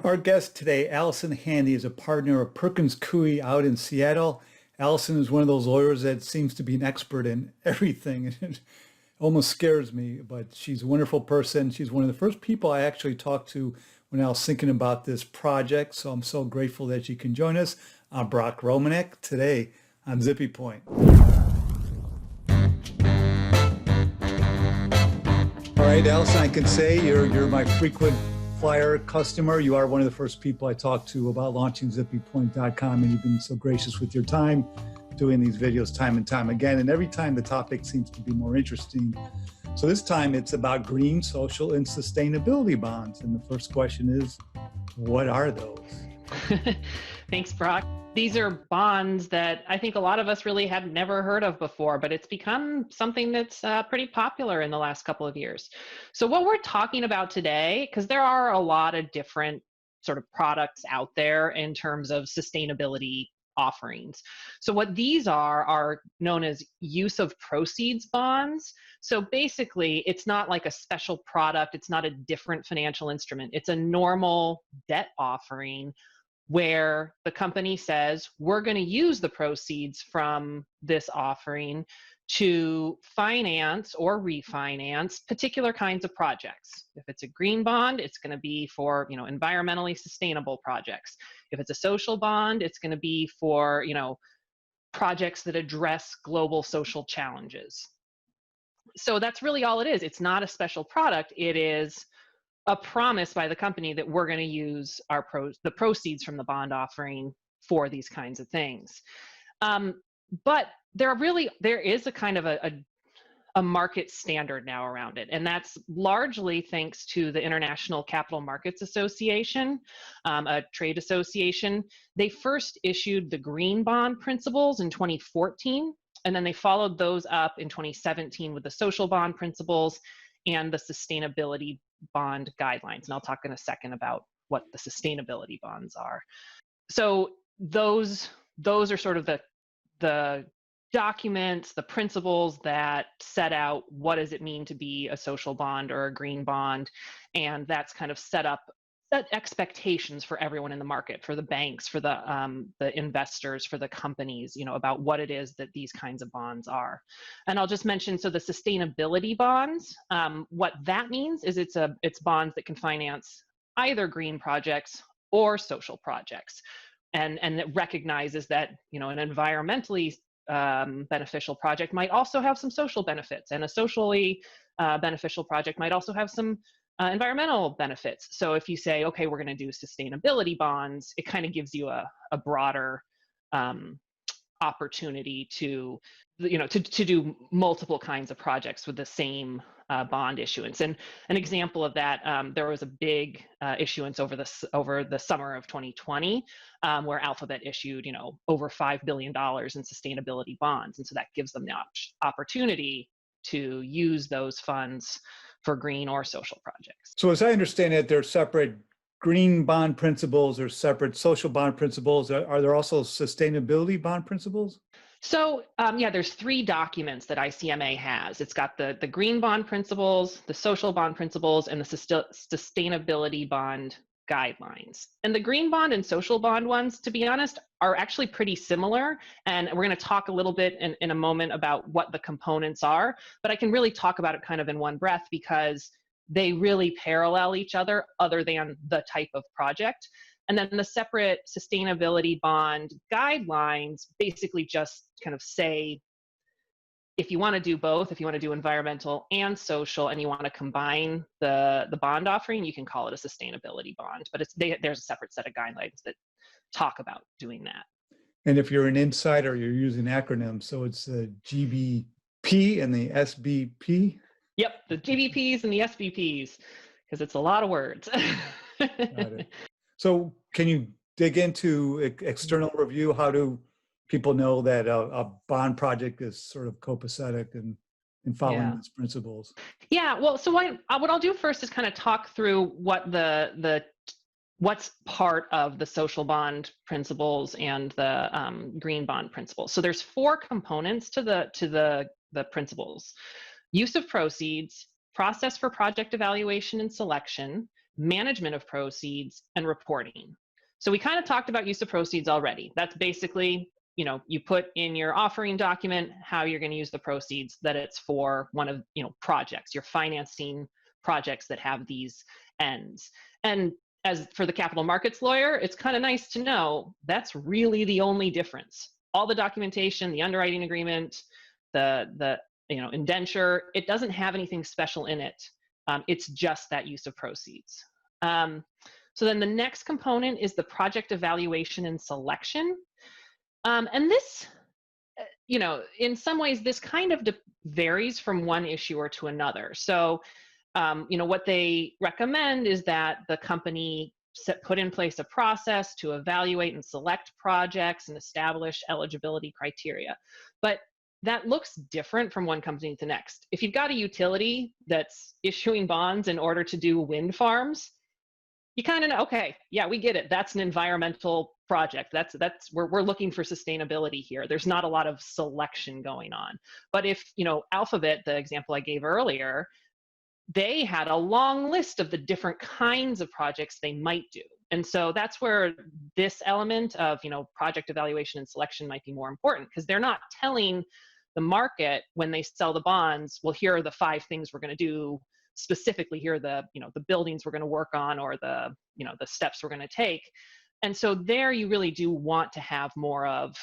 Our guest today, Allison Handy, is a partner of Perkins Coie out in Seattle. Allison is one of those lawyers that seems to be an expert in everything. It almost scares me, but she's a wonderful person. She's one of the first people I actually talked to when I was thinking about this project. So I'm so grateful that she can join us. I'm Brock Romanek today on Zippy Point. All right, Allison, I can say you're my frequent flyer customer. You are one of the first people I talked to about launching zippypoint.com, and you've been so gracious with your time doing these videos time and time again. And every time the topic seems to be more interesting. So this time it's about green, social, and sustainability bonds. And the first question is, what are those? Thanks, Brock. These are bonds that I think a lot of us really had never heard of before, but it's become something that's pretty popular in the last couple of years. So what we're talking about today, because there are a lot of different sort of products out there in terms of sustainability offerings. So what these are known as use of proceeds bonds. So basically, it's not like a special product. It's not a different financial instrument. It's a normal debt offering where the company says, we're going to use the proceeds from this offering to finance or refinance particular kinds of projects. If it's a green bond, it's going to be for, environmentally sustainable projects. If it's a social bond, it's going to be for, projects that address global social challenges. So that's really all it is. It's not a special product. It is a promise by the company that we're going to use the proceeds from the bond offering for these kinds of things. But there is a kind of a market standard now around it, and that's largely thanks to the International Capital Markets Association, a trade association. They first issued the green bond principles in 2014, and then they followed those up in 2017 with the social bond principles and the sustainability bond guidelines. And I'll talk in a second about what the sustainability bonds are. So those are sort of the documents, the principles that set out what does it mean to be a social bond or a green bond. And that's kind of set expectations for everyone in the market, for the banks, for the investors, for the companies, about what it is that these kinds of bonds are. And I'll just mention, so the sustainability bonds, what that means is it's bonds that can finance either green projects or social projects. And it recognizes that, an environmentally beneficial project might also have some social benefits, and a socially beneficial project might also have some environmental benefits. So if you say, okay, we're going to do sustainability bonds, it kind of gives you a broader opportunity to do multiple kinds of projects with the same bond issuance. And an example of that, there was a big issuance over the summer of 2020, where Alphabet issued, over $5 billion in sustainability bonds. And so that gives them the opportunity to use those funds for green or social projects. So as I understand it, there are separate green bond principles or separate social bond principles. Are there also sustainability bond principles? So there's 3 documents that ICMA has. It's got the green bond principles, the social bond principles, and the sustainability bond guidelines. And the green bond and social bond ones, to be honest, are actually pretty similar. And we're going to talk a little bit in a moment about what the components are, but I can really talk about it kind of in one breath because they really parallel each other than the type of project. And then the separate sustainability bond guidelines basically just kind of say, if you want to do both, if you want to do environmental and social, and you want to combine the bond offering, you can call it a sustainability bond. But there's a separate set of guidelines that talk about doing that. And if you're an insider, you're using acronyms. So it's the GBP and the SBP? Yep, the GBPs and the SBPs, because it's a lot of words. Got it. So can you dig into external review? How do people know that a bond project is sort of copacetic and following these principles? Yeah, well, so what I'll do first is kind of talk through what what's part of the social bond principles and the green bond principles. So there's 4 components to the principles: use of proceeds, process for project evaluation and selection, management of proceeds, and reporting. So we kind of talked about use of proceeds already. That's basically, you put in your offering document how you're going to use the proceeds, that it's for one of, projects. You're financing projects that have these ends. And as for the capital markets lawyer, it's kind of nice to know that's really the only difference. All the documentation, the underwriting agreement, the indenture, it doesn't have anything special in it. It's just that use of proceeds. So then the next component is the project evaluation and selection. And this, in some ways, this kind of varies from one issuer to another. So, what they recommend is that the company put in place a process to evaluate and select projects and establish eligibility criteria. But that looks different from one company to the next. If you've got a utility that's issuing bonds in order to do wind farms, you kind of know, okay, yeah, we get it. That's an environmental project. We're looking for sustainability here. There's not a lot of selection going on. But if, Alphabet, the example I gave earlier, they had a long list of the different kinds of projects they might do. And so that's where this element of, project evaluation and selection might be more important, because they're not telling the market when they sell the bonds, well, here are the 5 things we're going to do. Specifically, here are the, the buildings we're going to work on, or the, the steps we're going to take. And so there you really do want to have more of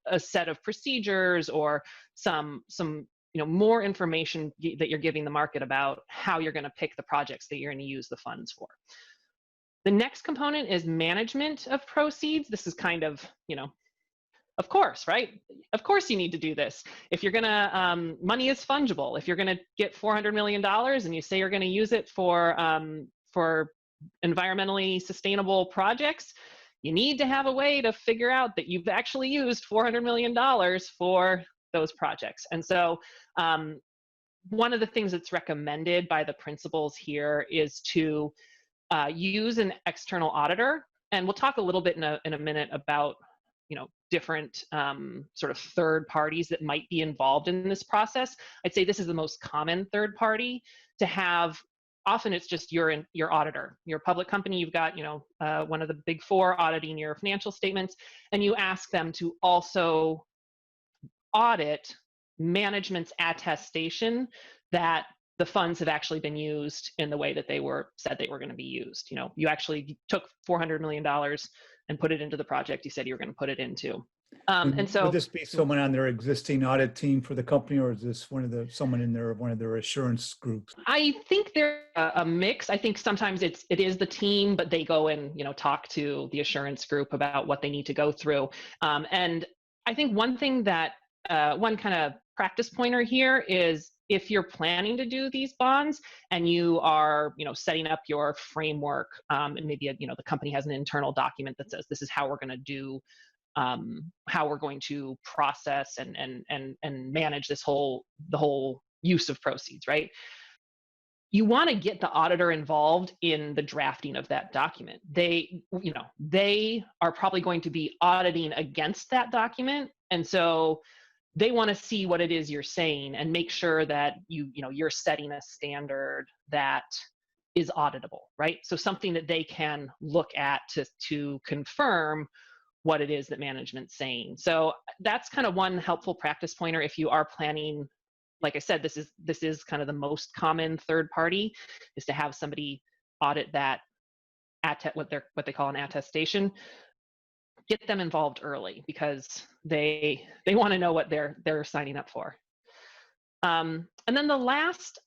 a set of procedures, or some more information that you're giving the market about how you're going to pick the projects that you're going to use the funds for. The next component is management of proceeds. This is kind of, of course, right? Of course you need to do this. If you're gonna, money is fungible. If you're gonna get $400 million and you say you're gonna use it for environmentally sustainable projects, you need to have a way to figure out that you've actually used $400 million for those projects. And so one of the things that's recommended by the principals here is to use an external auditor. And we'll talk a little bit in a minute about different sort of third parties that might be involved in this process. I'd say this is the most common third party to have. Often it's just your auditor. You're a public company, you've got one of the big 4 auditing your financial statements, and you ask them to also audit management's attestation that the funds have actually been used in the way that they said they were going to be used. You actually took $400 million and put it into the project you said you were going to put it into. And so, would this be someone on their existing audit team for the company, or is this one of their assurance groups? I think they're a mix. I think sometimes it is the team, but they go and talk to the assurance group about what they need to go through. And I think one thing that one kind of practice pointer here is, if you're planning to do these bonds and you are, setting up your framework, and maybe the company has an internal document that says this is how we're going to do, how we're going to process and manage the whole use of proceeds, right? You want to get the auditor involved in the drafting of that document. They are probably going to be auditing against that document, and so they want to see what it is you're saying and make sure that you're setting a standard that is auditable, right? So something that they can look at to confirm what it is that management's saying. So that's kind of one helpful practice pointer if you are planning. Like I said, this is kind of the most common third party, is to have somebody audit that what they call an attestation. Get them involved early, because they want to know what they're signing up for. And then the last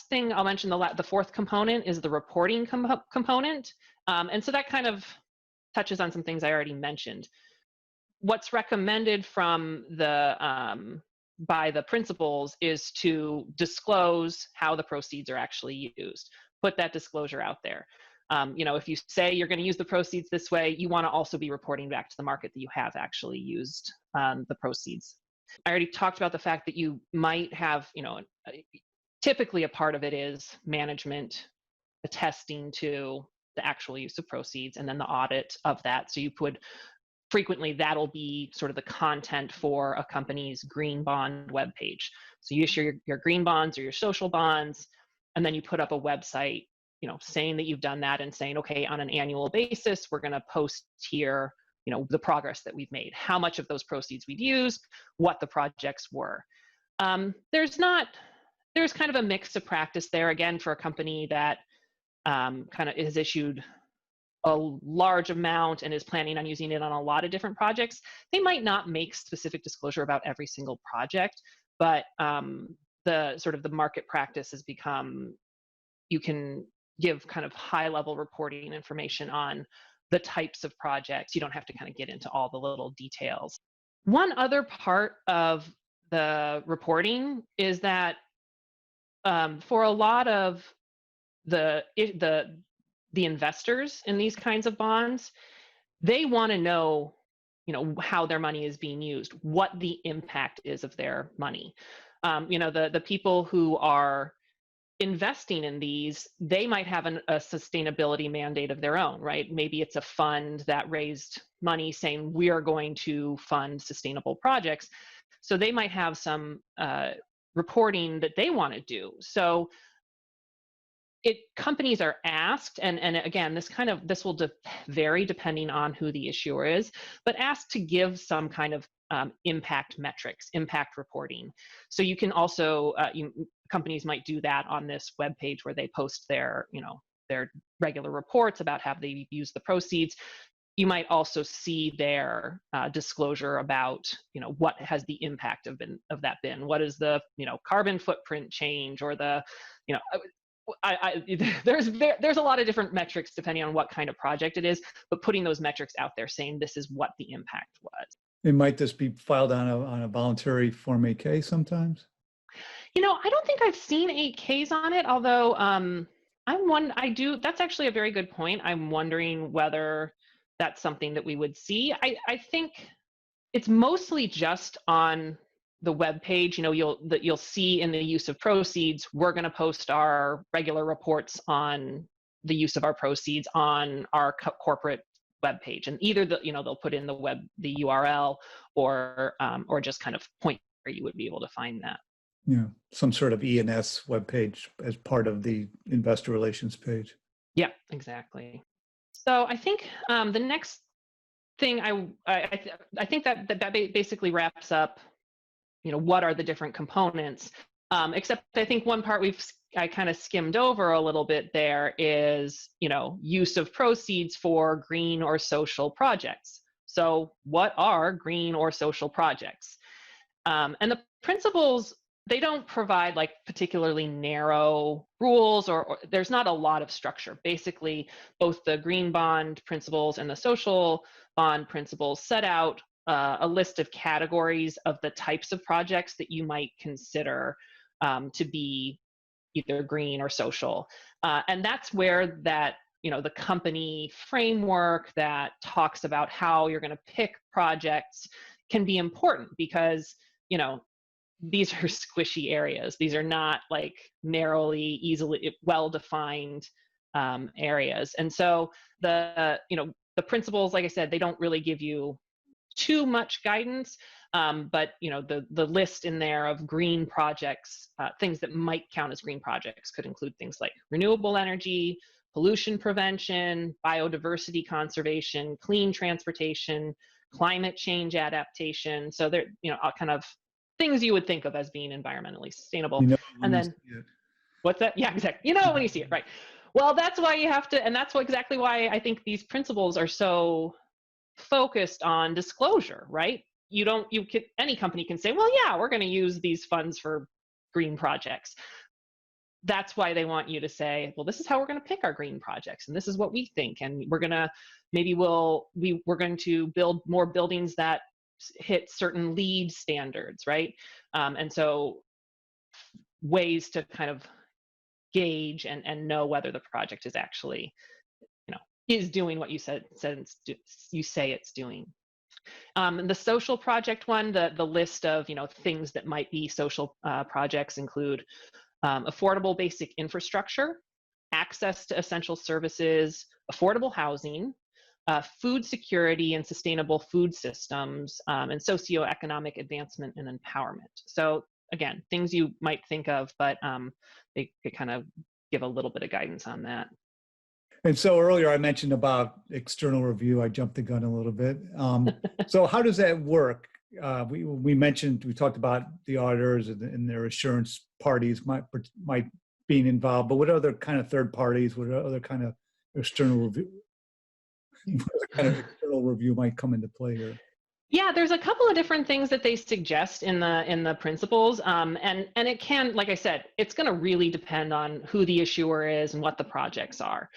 thing I'll mention, the fourth component, is the reporting component. And so that kind of touches on some things I already mentioned. What's recommended from by the principals is to disclose how the proceeds are actually used. Put that disclosure out there. If you say you're going to use the proceeds this way, you want to also be reporting back to the market that you have actually used the proceeds. I already talked about the fact that you might have, typically a part of it is management attesting to the actual use of proceeds, and then the audit of that. So you could frequently, that'll be sort of the content for a company's green bond webpage. So you issue your green bonds or your social bonds, and then you put up a website saying that you've done that and saying, okay, on an annual basis, we're going to post here, the progress that we've made, how much of those proceeds we've used, what the projects were. There's kind of a mix of practice there, again, for a company that kind of is issued a large amount and is planning on using it on a lot of different projects. They might not make specific disclosure about every single project, but the sort of the market practice has become, you can give kind of high level reporting information on the types of projects. You don't have to kind of get into all the little details. One other part of the reporting is that for a lot of the investors in these kinds of bonds, they want to know, how their money is being used, what the impact is of their money. The people who are investing in these, they might have a sustainability mandate of their own, right? Maybe it's a fund that raised money saying we are going to fund sustainable projects. So they might have some reporting that they want to do. So companies are asked, and again, this will vary depending on who the issuer is, but asked to give some kind of impact metrics, impact reporting. So you can also, companies might do that on this web page where they post their regular reports about how they use the proceeds. You might also see their disclosure about, what has the impact of that been? What is the, carbon footprint change, or the, there's a lot of different metrics depending on what kind of project it is, but putting those metrics out there saying this is what the impact was. And might this be filed on a voluntary Form 8K sometimes? I don't think I've seen 8Ks on it, although that's actually a very good point. I'm wondering whether that's something that we would see. I think it's mostly just on the web page. You'll see in the use of proceeds, we're going to post our regular reports on the use of our proceeds on our corporate web page, and either they'll put in the URL or just kind of point where you would be able to find that. Yeah, some sort of E&S web page as part of the investor relations page. Yeah, exactly. So I think the next thing I think that basically wraps up, what are the different components? Except I think one part I kind of skimmed over a little bit there is, use of proceeds for green or social projects. So what are green or social projects? And the principles, they don't provide like particularly narrow rules, or there's not a lot of structure. Basically, both the green bond principles and the social bond principles set out a list of categories of the types of projects that you might consider to be either green or social. And that's where that, the company framework that talks about how you're going to pick projects can be important, because, these are squishy areas. These are not like narrowly, easily, well-defined areas. And so the principles, like I said, they don't really give you too much guidance, but the list in there of green projects, things that might count as green projects, could include things like renewable energy, pollution prevention, biodiversity conservation, clean transportation, climate change adaptation. So they're kind of things you would think of as being environmentally sustainable. And then what's that? Yeah, exactly. When you see it, right? Well, that's why you have to, and that's exactly why I think these principles are so focused on disclosure, right? Any company can say, well, yeah, we're going to use these funds for green projects. That's why they want you to say, well, this is how we're going to pick our green projects, and this is what we think, and we're going to we're going to build more buildings that hit certain LEED standards, right? And so ways to kind of gauge and know whether the project is actually is doing what you say it's doing. The social project one, the list of things that might be social projects include affordable basic infrastructure, access to essential services, affordable housing, food security and sustainable food systems, and socioeconomic advancement and empowerment. So again, things you might think of, but they kind of give a little bit of guidance on that. And so earlier I mentioned about external review. I jumped the gun a little bit. So how does that work? We talked about the auditors and their assurance parties might being involved, but what other kind of third parties, what other kind of external review might come into play here? Yeah, there's a couple of different things that they suggest in the principles, and it can, like I said, it's going to really depend on who the issuer is and what the projects are.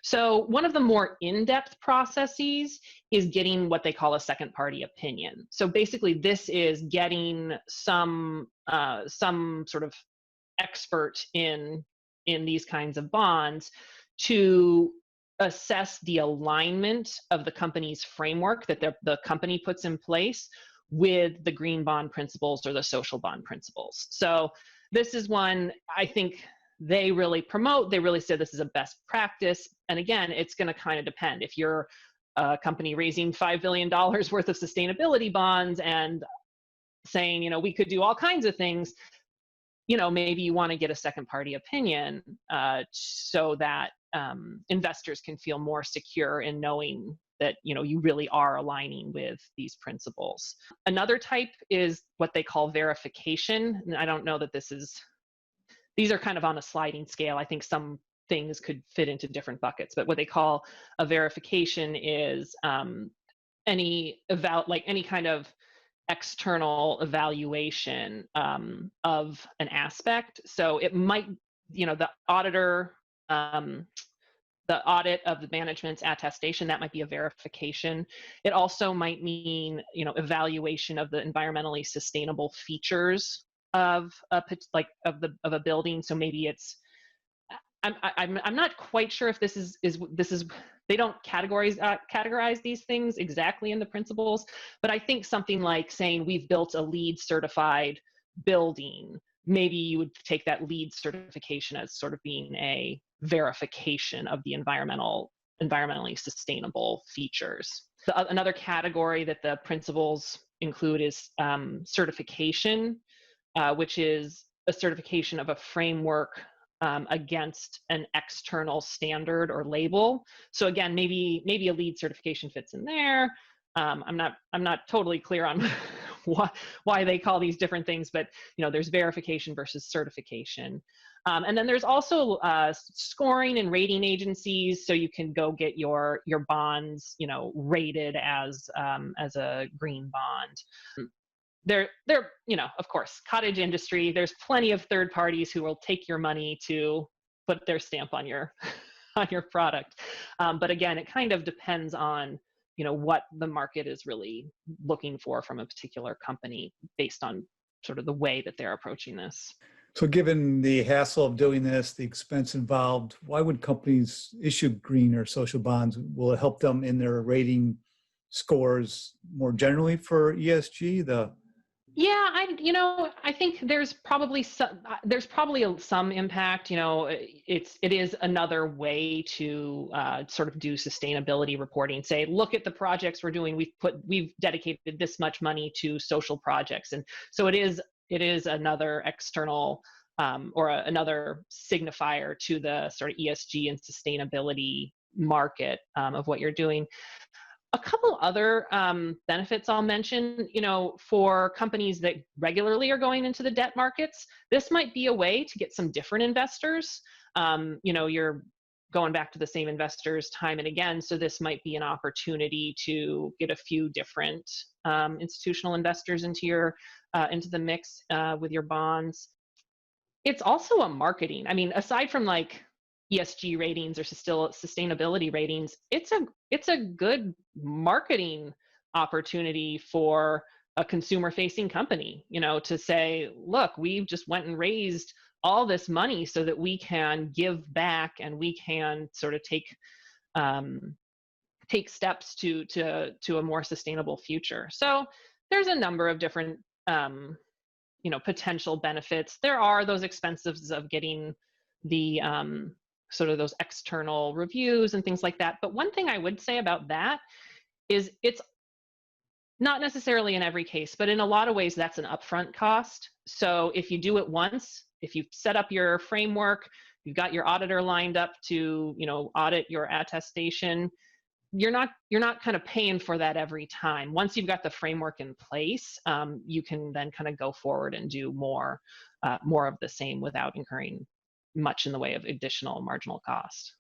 So one of the more in-depth processes is getting what they call a second-party opinion. So basically, this is getting some sort of expert in these kinds of bonds to assess the alignment of the company's framework that the company puts in place with the green bond principles or the social bond principles. So this is one I think they really promote. They really say this is a best practice. And again, it's going to kind of depend. If you're a company raising $5 billion worth of sustainability bonds and saying, we could do all kinds of things, maybe you want to get a second party opinion so that investors can feel more secure in knowing that you really are aligning with these principles. Another type is what they call verification. And I don't know that these are kind of on a sliding scale. I think some things could fit into different buckets, but what they call a verification is any kind of external evaluation of an aspect. So it might, the auditor, the audit of the management's attestation, that might be a verification. It also might mean, evaluation of the environmentally sustainable features of a building. So maybe it's, I'm not quite sure if this is they don't categorize these things exactly in the principles, but I think something like saying we've built a LEED certified building, maybe you would take that LEED certification as sort of being a verification of the environmentally sustainable features. Another category that the principles include is certification, which is a certification of a framework against an external standard or label. So again, maybe a LEED certification fits in there. I'm not totally clear on why they call these different things, but there's verification versus certification. And then there's also scoring and rating agencies, so you can go get your bonds rated as a green bond. They're of course, cottage industry. There's plenty of third parties who will take your money to put their stamp on your product. But again, it kind of depends on what the market is really looking for from a particular company based on sort of the way that they're approaching this. So given the hassle of doing this, the expense involved, why would companies issue green or social bonds? Will it help them in their rating scores more generally for ESG? Yeah, I think there's probably some impact. It is another way to sort of do sustainability reporting. Say, look at the projects we're doing. We've dedicated this much money to social projects, and so it is another external or another signifier to the sort of ESG and sustainability market of what you're doing. A couple other benefits I'll mention, for companies that regularly are going into the debt markets, this might be a way to get some different investors. You're going back to the same investors time and again, so this might be an opportunity to get a few different institutional investors into the mix with your bonds. It's also a marketing. I mean, aside from like ESG ratings or sustainability ratings, it's a good marketing opportunity for a consumer-facing company, to say, look, we've just went and raised all this money so that we can give back and we can sort of take steps to a more sustainable future. So there's a number of different potential benefits. There are those expenses of getting the sort of those external reviews and things like that. But one thing I would say about that is it's not necessarily in every case, but in a lot of ways, that's an upfront cost. So if you do it once, if you set up your framework, you've got your auditor lined up to, audit your attestation, you're not kind of paying for that every time. Once you've got the framework in place, you can then kind of go forward and do more of the same without incurring much in the way of additional marginal cost.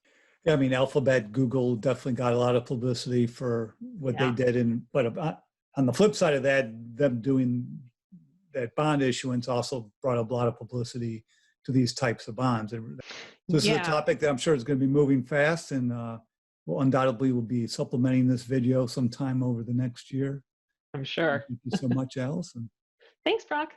Yeah, I mean, Alphabet, Google definitely got a lot of publicity for what they did, but on the flip side of that, them doing that bond issuance also brought up a lot of publicity to these types of bonds. And this is a topic that I'm sure is going to be moving fast, and we'll undoubtedly will be supplementing this video sometime over the next year. I'm sure. Thank you so much, Allison. Thanks, Brock.